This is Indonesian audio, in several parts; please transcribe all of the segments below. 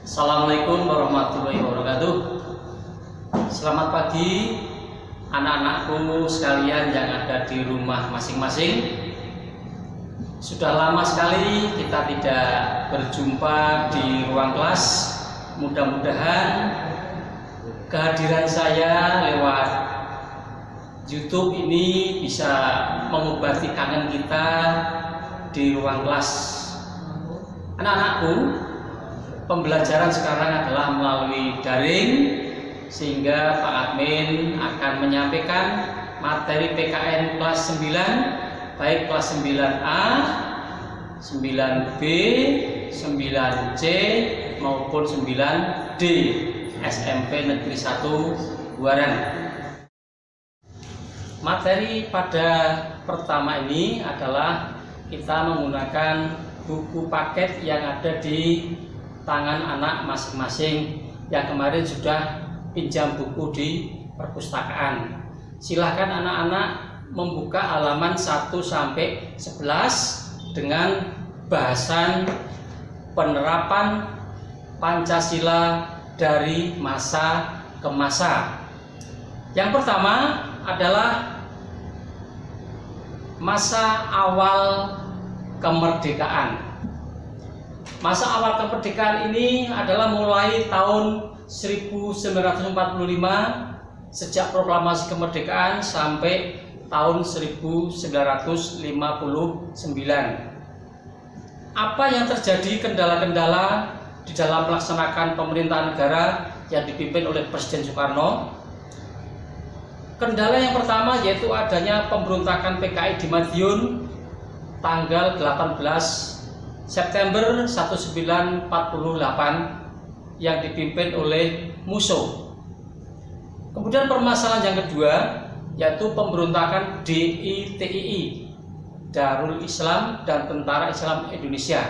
Assalamualaikum warahmatullahi wabarakatuh. Selamat pagi anak-anakku sekalian yang ada di rumah masing-masing. Sudah lama sekali kita tidak berjumpa di ruang kelas. Mudah-mudahan kehadiran saya lewat YouTube ini bisa mengobati kangen kita di ruang kelas. Anak-anakku, pembelajaran sekarang adalah melalui daring, sehingga Pak Admin akan menyampaikan materi PKN kelas 9, baik kelas 9A, 9B, 9C maupun 9D SMP Negeri 1 Buaran. Materi pada pertama ini adalah kita menggunakan buku paket yang ada di tangan anak masing-masing yang kemarin sudah pinjam buku di perpustakaan. Silahkan anak-anak membuka halaman 1 sampai 11 dengan bahasan penerapan Pancasila dari masa ke masa. Yang pertama adalah masa awal kemerdekaan. Masa awal kemerdekaan ini adalah mulai tahun 1945 sejak proklamasi kemerdekaan sampai tahun 1959. Apa yang terjadi kendala-kendala di dalam melaksanakan pemerintahan negara yang dipimpin oleh Presiden Soekarno? Kendala yang pertama yaitu adanya pemberontakan PKI di Madiun tanggal 18 September 1948 yang dipimpin oleh Musso. Kemudian permasalahan yang kedua yaitu pemberontakan DITII, Darul Islam dan Tentara Islam Indonesia.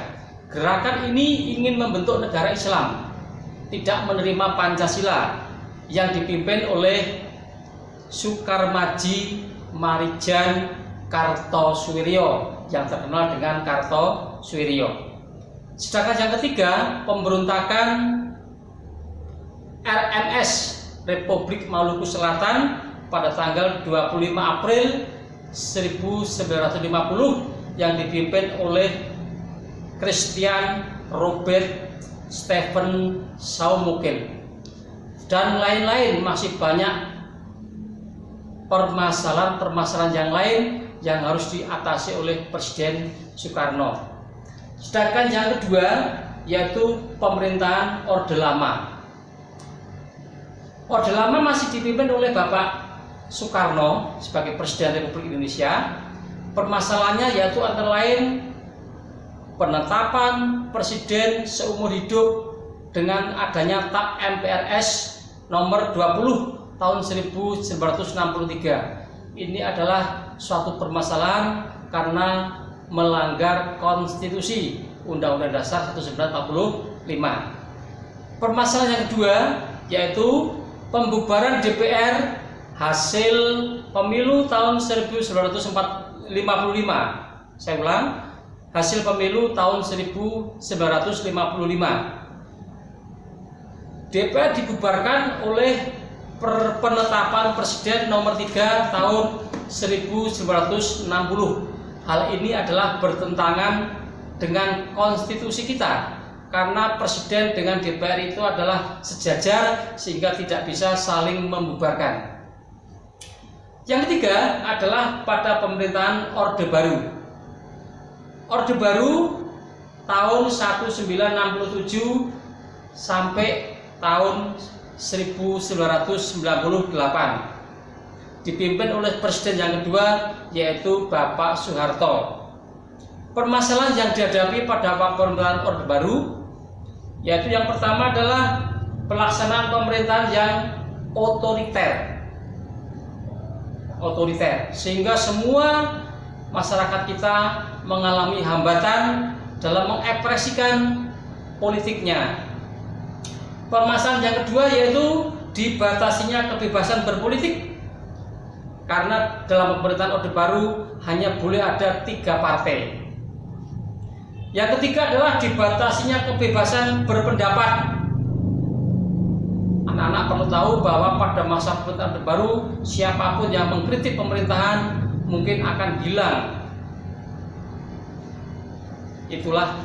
Gerakan ini ingin membentuk negara Islam, tidak menerima Pancasila yang dipimpin oleh Sukarmaji Marijan Kartosuwiryo yang terkenal dengan Kartosuwiryo. Sedangkan yang ketiga, pemberontakan RMS Republik Maluku Selatan pada tanggal 25 April 1950 yang dipimpin oleh Christian Robert Stephen Saumukel. Dan lain-lain, masih banyak permasalahan-permasalahan yang lain yang harus diatasi oleh Presiden Soekarno. Sedangkan yang kedua yaitu pemerintahan Orde Lama. Orde Lama masih dipimpin oleh Bapak Soekarno sebagai Presiden Republik Indonesia. Permasalahannya yaitu antara lain penetapan presiden seumur hidup dengan adanya TAP MPRS nomor 20 tahun 1963. Ini adalah suatu permasalahan karena melanggar konstitusi Undang-Undang Dasar 1945. Permasalahan yang kedua yaitu pembubaran DPR hasil pemilu tahun 1955. Saya ulang, hasil pemilu tahun 1955. DPR dibubarkan oleh penetapan Presiden nomor 3 tahun 1960. Hal ini adalah bertentangan dengan konstitusi kita karena Presiden dengan DPR itu adalah sejajar sehingga tidak bisa saling membubarkan. Yang ketiga adalah pada pemerintahan Orde Baru. Orde Baru tahun 1967 sampai tahun 1998 dipimpin oleh presiden yang kedua yaitu Bapak Soeharto. Permasalahan yang dihadapi pada pemerintahan Orde Baru yaitu yang pertama adalah pelaksanaan pemerintahan yang otoriter, sehingga semua masyarakat kita mengalami hambatan dalam mengekspresikan politiknya. Permasalahan yang kedua yaitu dibatasinya kebebasan berpolitik karena dalam pemerintahan Orde Baru hanya boleh ada 3 partai. Yang ketiga adalah dibatasinya kebebasan berpendapat Anak-anak perlu tahu bahwa pada masa pemerintahan Orde Baru, siapapun yang mengkritik pemerintahan mungkin akan hilang. Itulah.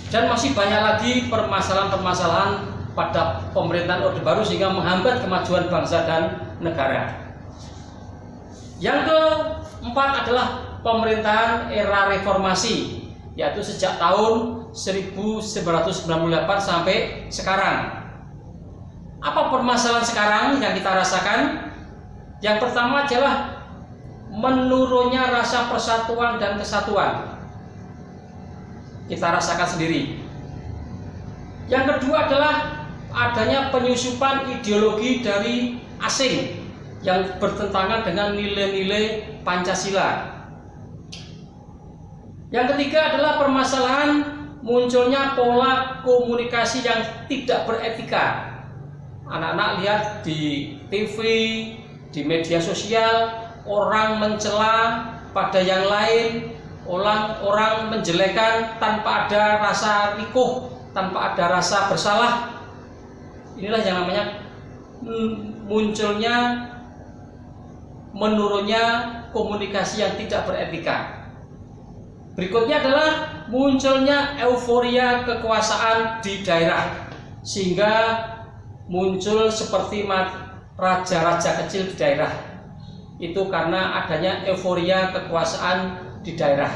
Dan masih banyak lagi permasalahan-permasalahan pada pemerintahan Orde Baru sehingga menghambat kemajuan bangsa dan negara. Yang keempat adalah pemerintahan era reformasi, yaitu sejak tahun 1998 sampai sekarang. Apa permasalahan sekarang yang kita rasakan? Yang pertama adalah menurunnya rasa persatuan dan kesatuan. Kita rasakan sendiri. Yang kedua adalah adanya penyusupan ideologi dari asing yang bertentangan dengan nilai-nilai Pancasila. Yang ketiga adalah permasalahan munculnya pola komunikasi yang tidak beretika. Anak-anak lihat di TV, di media sosial, orang mencela pada yang lain, orang menjelekan tanpa ada rasa rikuh, tanpa ada rasa bersalah. Inilah yang namanya munculnya, menurunnya komunikasi yang tidak beretika. Berikutnya adalah munculnya euforia kekuasaan di daerah, sehingga muncul seperti raja-raja kecil di daerah. Itu karena adanya euforia kekuasaan di daerah.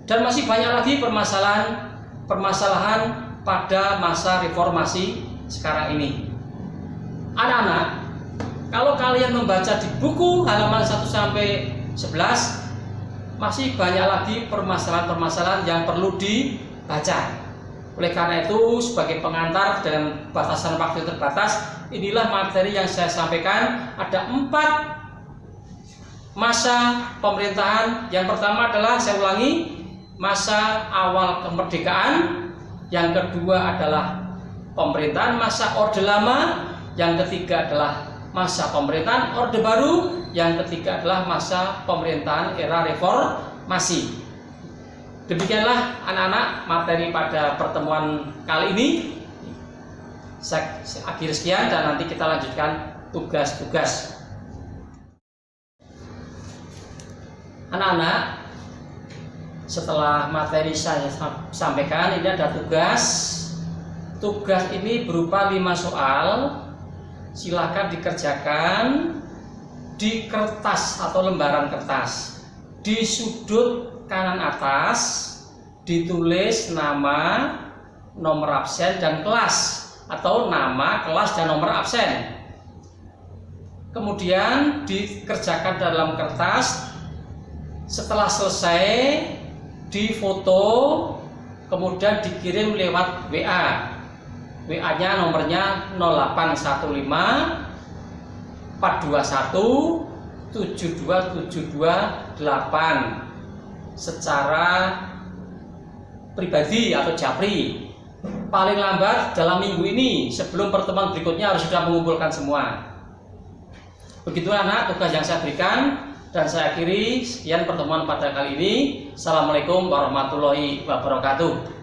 Dan masih banyak lagi permasalahan pada masa reformasi sekarang ini. Anak-anak, kalau kalian membaca di buku halaman 1 sampai 11, masih banyak lagi permasalahan-permasalahan yang perlu dibaca. Oleh karena itu, sebagai pengantar dengan batasan waktu terbatas, inilah materi yang saya sampaikan. Ada 4 masa pemerintahan. Yang pertama adalah, saya ulangi, masa awal kemerdekaan. Yang kedua adalah pemerintahan masa Orde Lama. Yang ketiga adalah masa pemerintahan Orde Baru. Yang ketiga adalah masa pemerintahan era reformasi. Demikianlah anak-anak materi pada pertemuan kali ini. Saya akhiri sekian dan nanti kita lanjutkan tugas-tugas. Anak-anak, setelah materi saya sampaikan, ini ada tugas. Tugas ini berupa 5 soal. Silakan dikerjakan di kertas atau lembaran kertas. Di sudut kanan atas ditulis nama, nomor absen dan kelas, atau nama, kelas dan nomor absen. Kemudian dikerjakan dalam kertas. Setelah selesai difoto, kemudian dikirim lewat WA. WA-nya nomornya 0815 421 72728 secara pribadi atau japri. Paling lambat dalam minggu ini, sebelum pertemuan berikutnya harus sudah mengumpulkan semua. Begitu anak tugas yang saya berikan, dan saya akhiri sekian pertemuan pada kali ini. Assalamualaikum warahmatullahi wabarakatuh.